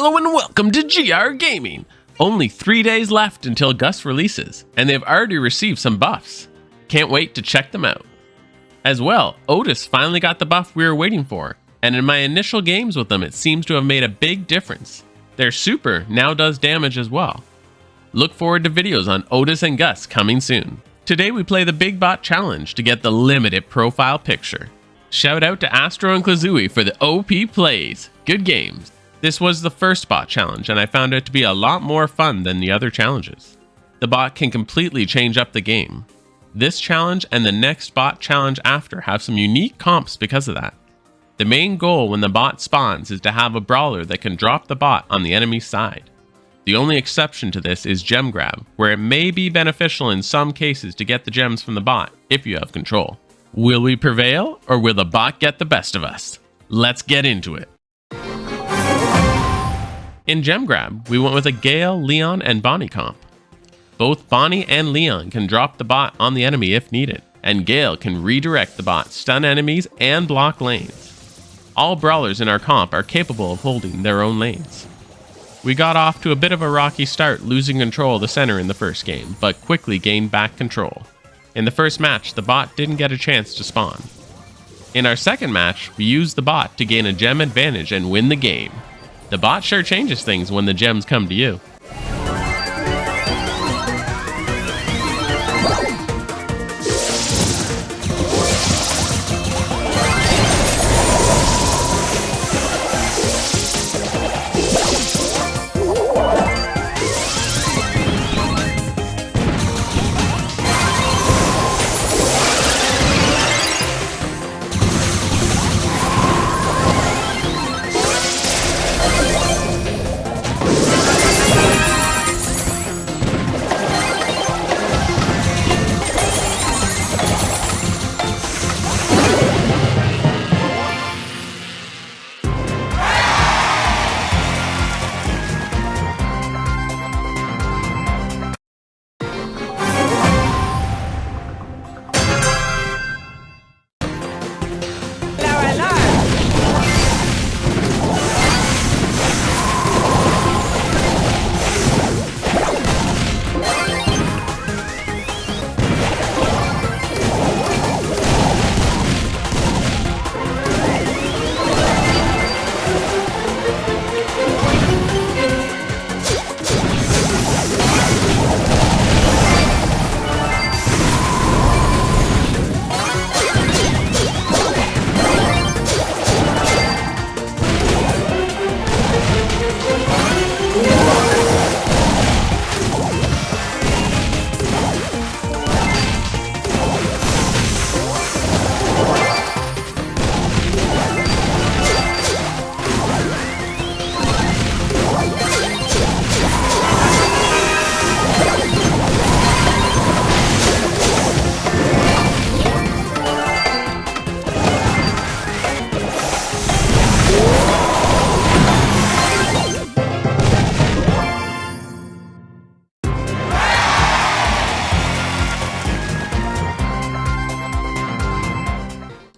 Hello and welcome to GR Gaming! Only 3 days left until Gus releases, and they've already received some buffs. Can't wait to check them out. As well, Otis finally got the buff we were waiting for, and in my initial games with them it seems to have made a big difference. Their super now does damage as well. Look forward to videos on Otis and Gus coming soon. Today we play the Big Bot Challenge to get the limited profile picture. Shout out to Astro and Klazui for the OP plays. Good games. This was the first bot challenge, and I found it to be a lot more fun than the other challenges. The bot can completely change up the game. This challenge and the next bot challenge after have some unique comps because of that. The main goal when the bot spawns is to have a brawler that can drop the bot on the enemy's side. The only exception to this is gem grab, where it may be beneficial in some cases to get the gems from the bot if you have control. Will we prevail, or will the bot get the best of us? Let's get into it. In Gem Grab, we went with a Gale, Leon, and Bonnie comp. Both Bonnie and Leon can drop the bot on the enemy if needed, and Gale can redirect the bot, stun enemies, and block lanes. All brawlers in our comp are capable of holding their own lanes. We got off to a bit of a rocky start, losing control of the center in the first game, but quickly gained back control. In the first match, the bot didn't get a chance to spawn. In our second match, we used the bot to gain a gem advantage and win the game. The bot sure changes things when the gems come to you.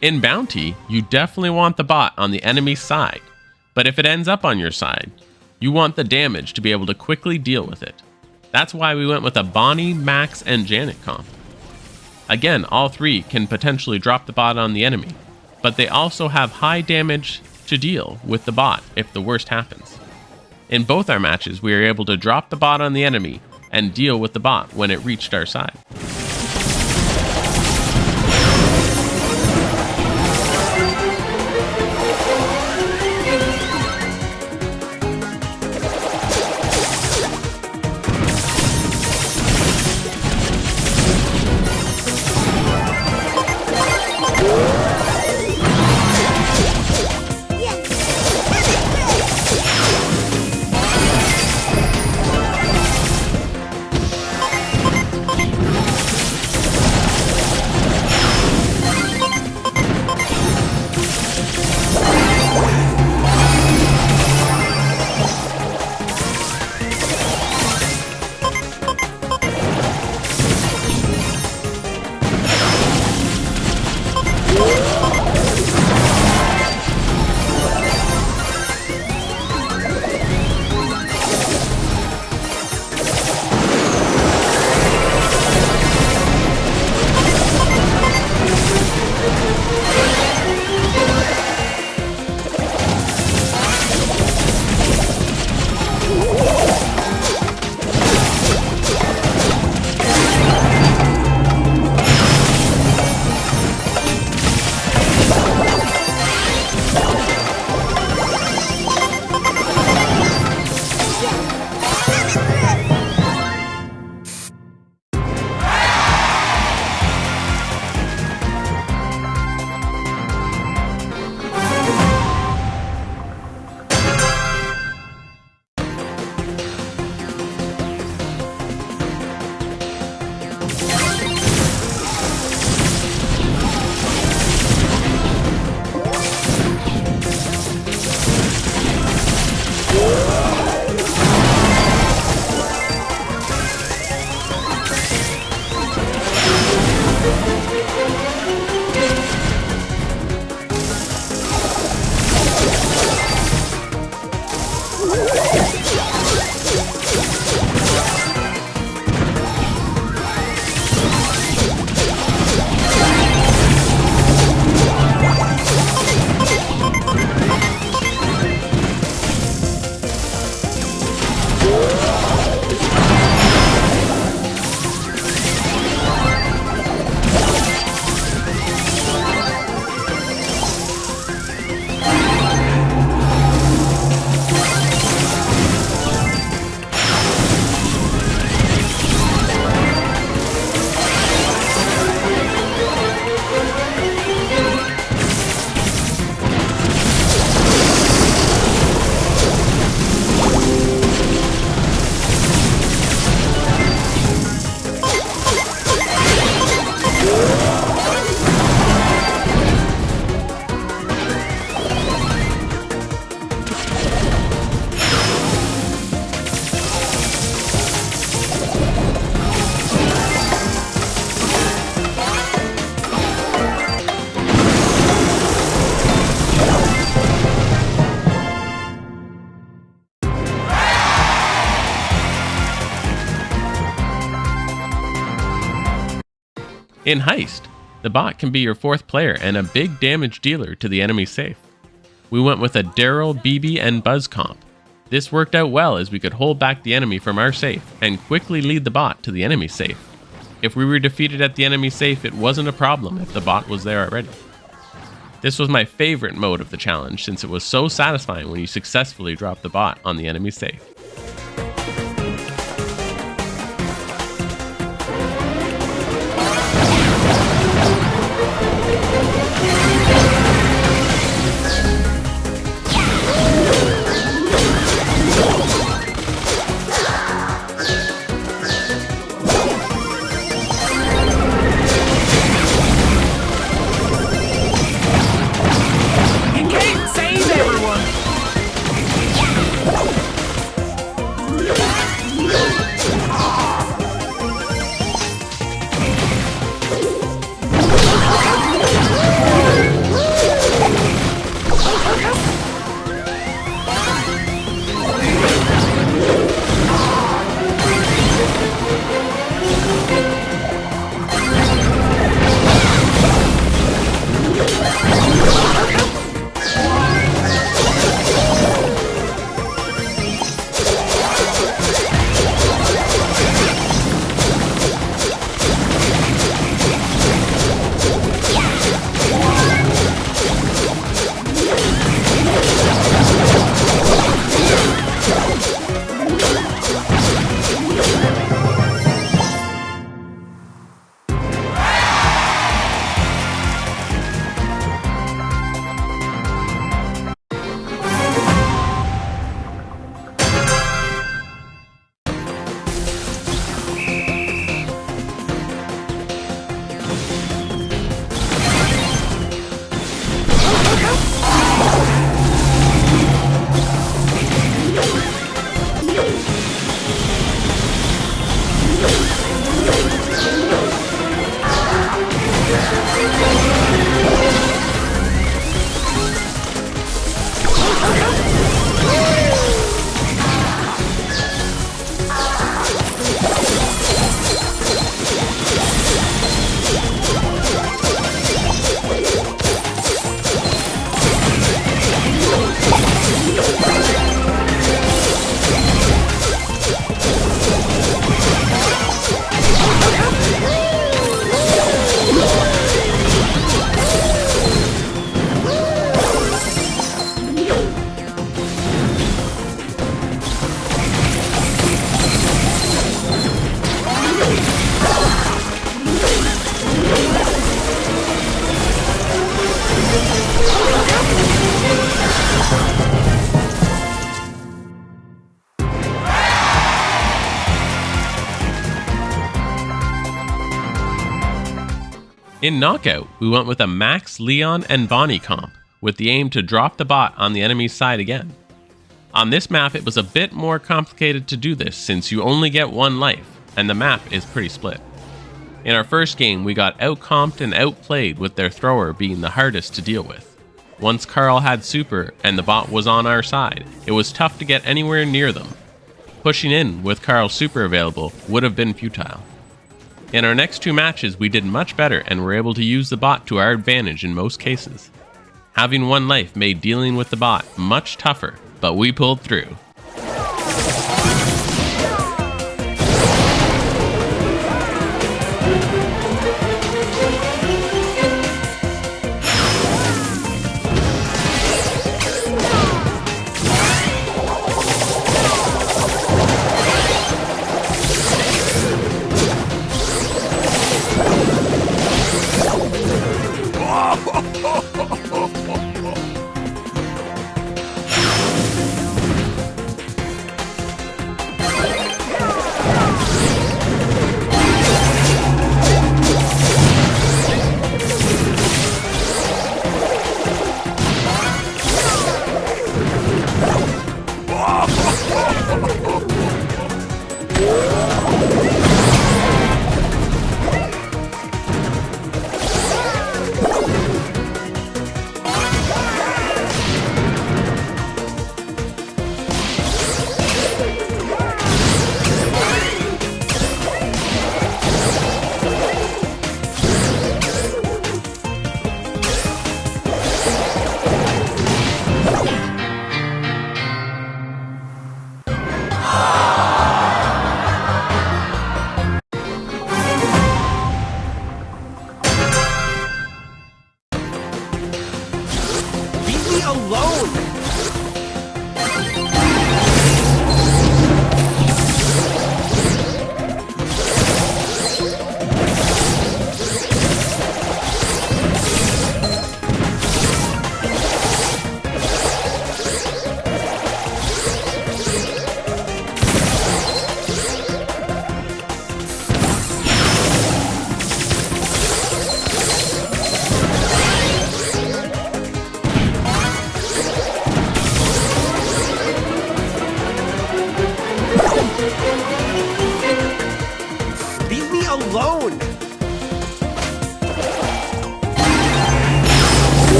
In Bounty, you definitely want the bot on the enemy's side, but if it ends up on your side, you want the damage to be able to quickly deal with it. That's why we went with a Bonnie, Max, and Janet comp. Again, all three can potentially drop the bot on the enemy, but they also have high damage to deal with the bot if the worst happens. In both our matches, we were able to drop the bot on the enemy and deal with the bot when it reached our side. In Heist, the bot can be your fourth player and a big damage dealer to the enemy safe. We went with a Daryl, BB, and Buzz comp. This worked out well as we could hold back the enemy from our safe and quickly lead the bot to the enemy safe. If we were defeated at the enemy safe, it wasn't a problem if the bot was there already. This was my favorite mode of the challenge since it was so satisfying when you successfully drop the bot on the enemy safe. In Knockout, we went with a Max, Leon, and Bonnie comp, with the aim to drop the bot on the enemy's side again. On this map, it was a bit more complicated to do this since you only get one life, and the map is pretty split. In our first game, we got out-comped and outplayed with their thrower being the hardest to deal with. Once Carl had super and the bot was on our side, it was tough to get anywhere near them. Pushing in with Carl's super available would have been futile. In our next 2 matches, we did much better and were able to use the bot to our advantage in most cases. Having 1 life made dealing with the bot much tougher, but we pulled through.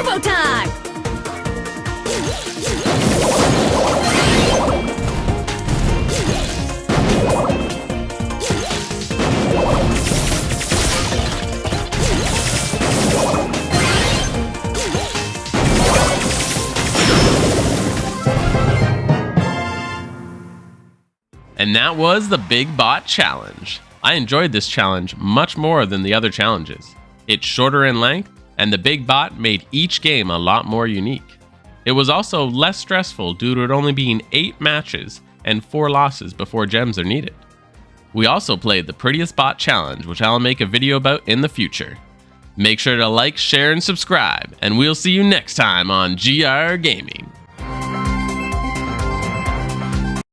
Turbo time! And that was the Big Bot Challenge. I enjoyed this challenge much more than the other challenges. It's shorter in length, and the Big Bot made each game a lot more unique. It was also less stressful due to it only being 8 matches and 4 losses before gems are needed. We also played the Prettiest Bot Challenge, which I'll make a video about in the future. Make sure to like, share, and subscribe, and we'll see you next time on GR Gaming.